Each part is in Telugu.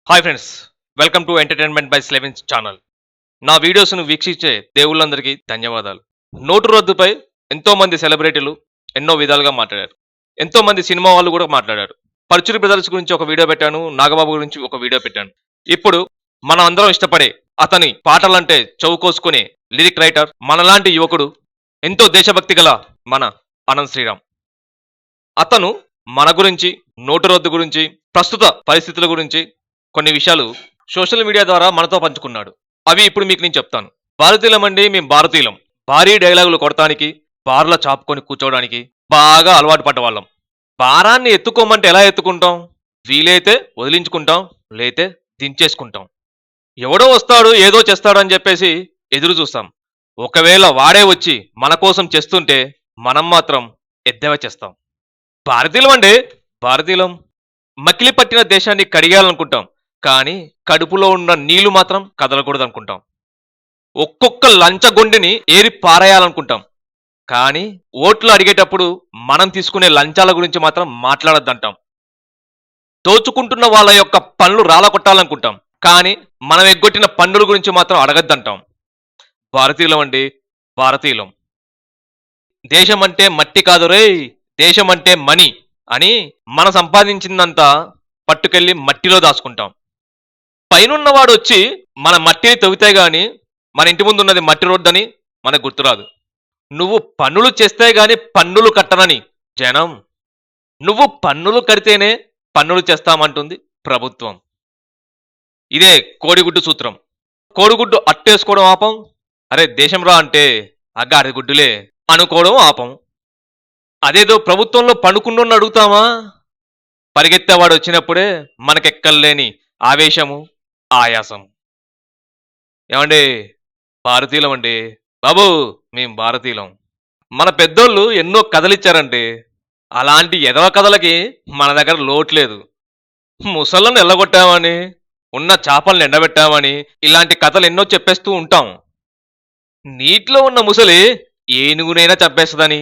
Hi friends, welcome to entertainment by స్లెవెన్స్ ఛానల్. నా వీడియోస్ను వీక్షించే దేవుళ్ళందరికీ ధన్యవాదాలు. నోటు రద్దుపై ఎంతో మంది సెలబ్రిటీలు ఎన్నో విధాలుగా మాట్లాడారు. ఎంతో మంది సినిమా వాళ్ళు కూడా మాట్లాడారు. పరుచూరి బ్రదర్స్ గురించి ఒక వీడియో పెట్టాను, నాగబాబు గురించి ఒక వీడియో పెట్టాను. ఇప్పుడు మనం అందరం ఇష్టపడే అతని పాటలంటే చెవు కోసుకునే లిరిక్ రైటర్, మనలాంటి యువకుడు, ఎంతో దేశభక్తి గల మన అనంత్ శ్రీరామ్. అతను మన గురించి, నోటు రద్దు గురించి, ప్రస్తుత పరిస్థితుల గురించి కొన్ని విషయాలు సోషల్ మీడియా ద్వారా మనతో పంచుకున్నాడు. అవి ఇప్పుడు మీకు నేను చెప్తాను. భారతీయులమండి, మేము భారతీయులం. భారీ డైలాగులు కొడటానికి, బార్ల చాపుకొని కూర్చోవడానికి బాగా అలవాటు పడ్డవాళ్ళం. భారాన్ని ఎత్తుకోమంటే ఎలా ఎత్తుకుంటాం? వీలైతే వదిలించుకుంటాం, లేతే దించేసుకుంటాం. ఎవడో వస్తాడు ఏదో చేస్తాడు అని చెప్పేసి ఎదురు చూస్తాం. ఒకవేళ వాడే వచ్చి మన కోసం చేస్తుంటే మనం మాత్రం ఎద్దేవా చేస్తాం. భారతీయులం అండి, భారతీయులం. మకిలి పట్టిన దేశాన్ని కడిగాలనుకుంటాం, కానీ కడుపులో ఉన్న నీళ్లు మాత్రం కదలకూడదు అనుకుంటాం. ఒక్కొక్క లంచగొండిని ఏరి పారేయాలనుకుంటాం, కానీ ఓట్లు అడిగేటప్పుడు మనం తీసుకునే లంచాల గురించి మాత్రం మాట్లాడద్దంటాం. దోచుకుంటున్న వాళ్ళ యొక్క పనులు రాలకొట్టాలనుకుంటాం, కానీ మనం ఎగ్గొట్టిన పన్నుల గురించి మాత్రం అడగద్దంటాం. భారతీయులం అండి, భారతీయులం. దేశం అంటే మట్టి కాదు రే, దేశం అంటే మనీ అని మనం సంపాదించిందంతా పట్టుకెళ్ళి మట్టిలో దాచుకుంటాం. పైనున్నవాడు వచ్చి మన మట్టిని తవ్వితే గాని మన ఇంటి ముందు ఉన్నది మట్టి రోడ్డని మనకు గుర్తురాదు. నువ్వు పన్నులు చేస్తే గాని పన్నులు కట్టనని జనం, నువ్వు పన్నులు కడితేనే పన్నులు చేస్తామంటుంది ప్రభుత్వం. ఇదే కోడిగుడ్డు సూత్రం. కోడిగుడ్డు అట్టేసుకోవడం ఆపం, అరే దేశం రా అంటే అగ్గాడి గుడ్డులే అనుకోవడం ఆపం. అదేదో ప్రభుత్వంలో పండుకున్నోడిని అడుగుతామా? పరిగెత్తేవాడు వచ్చినప్పుడే మనకెక్కర్లేని ఆవేశము, ఆయాసం. ఏమండి, భారతీయులం అండి బాబు, మేం భారతీయులం. మన పెద్దోళ్ళు ఎన్నో కథలిచ్చారండి. అలాంటి ఎదవ కథలకి మన దగ్గర లోటు లేదు. ముసళ్ళను ఎల్లగొట్టామని, ఉన్న చేపలను ఎండబెట్టామని ఇలాంటి కథలు ఎన్నో చెప్పేస్తూ ఉంటాం. నీటిలో ఉన్న ముసలి ఏనుగునైనా చంపేస్తుందని,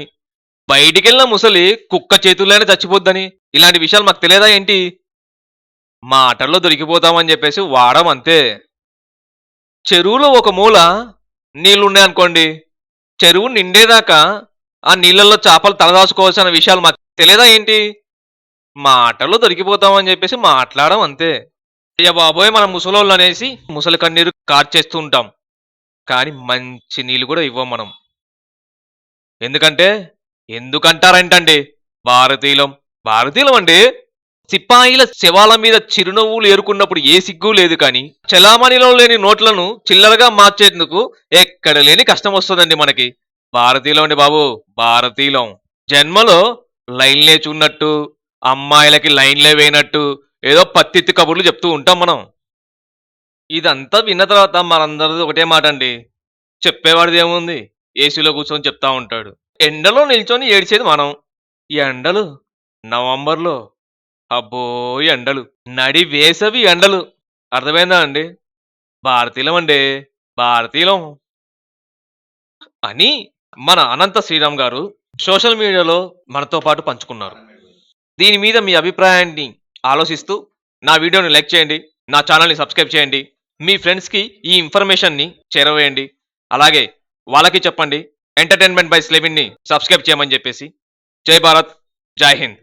బయటికెళ్ళిన ముసలి కుక్క చేతుల్లోనే చచ్చిపోద్దని ఇలాంటి విషయాలు మాకు తెలియదా ఏంటి? మాటల్లో దొరికిపోతామని చెప్పేసి వాడం అంతే. చెరువులో ఒక మూల నీళ్లున్నాయనుకోండి, చెరువు నిండేదాకా ఆ నీళ్ళల్లో చేపలు తలదాచుకోవాల్సిన విషయాలు మాకు తెలియదా ఏంటి? మాటల్లో దొరికిపోతామని చెప్పేసి మాట్లాడడం అంతే. అయ్య బాబోయ్, మన ముసలోళ్ళు అనేసి ముసలి కన్నీరు కార్చేస్తూ ఉంటాం, కానీ మంచి నీళ్ళు కూడా ఇవ్వం మనం. ఎందుకంటే ఎందుకంటారంటండి, భారతీయులం, భారతీయులం అండి. సిపాయిల శవాల మీద చిరునవ్వులు ఏరుకున్నప్పుడు ఏ సిగ్గు లేదు, కానీ చలామణిలో లేని నోట్లను చిల్లరగా మార్చేందుకు ఎక్కడ లేని కష్టం వస్తుందండి మనకి. భారతీయులం అండి బాబు, భారతీయులం. జన్మలో లైన్లే చూన్నట్టు, అమ్మాయిలకి లైన్లే వేయనట్టు ఏదో పత్తిత్తి కబుర్లు చెప్తూ ఉంటాం మనం. ఇదంతా విన్న తర్వాత మనందరిది ఒకటే మాట అండి, చెప్పేవాడిది ఏముంది, ఏసీలో కూర్చొని చెప్తా ఉంటాడు. ఎండలో నిల్చొని ఏడ్చేది మనం. ఈ ఎండలు నవంబర్లో, అబ్బో ఎండలు, నడి వేసవి ఎండలు. అర్థమైందా అండి? భారతీయులం అండి, భారతీయులం అని మన అనంత శ్రీరామ్ గారు సోషల్ మీడియాలో మనతో పాటు పంచుకున్నారు. దీని మీద మీ అభిప్రాయాన్ని ఆలోచిస్తూ నా వీడియోని లైక్ చేయండి, నా ఛానల్ని సబ్స్క్రైబ్ చేయండి, మీ ఫ్రెండ్స్కి ఈ ఇన్ఫర్మేషన్ని చేరవేయండి. అలాగే వాళ్ళకి చెప్పండి ఎంటర్టైన్మెంట్ బై స్లెవిన్ని సబ్స్క్రైబ్ చేయమని చెప్పేసి. జై భారత్, జై హింద్.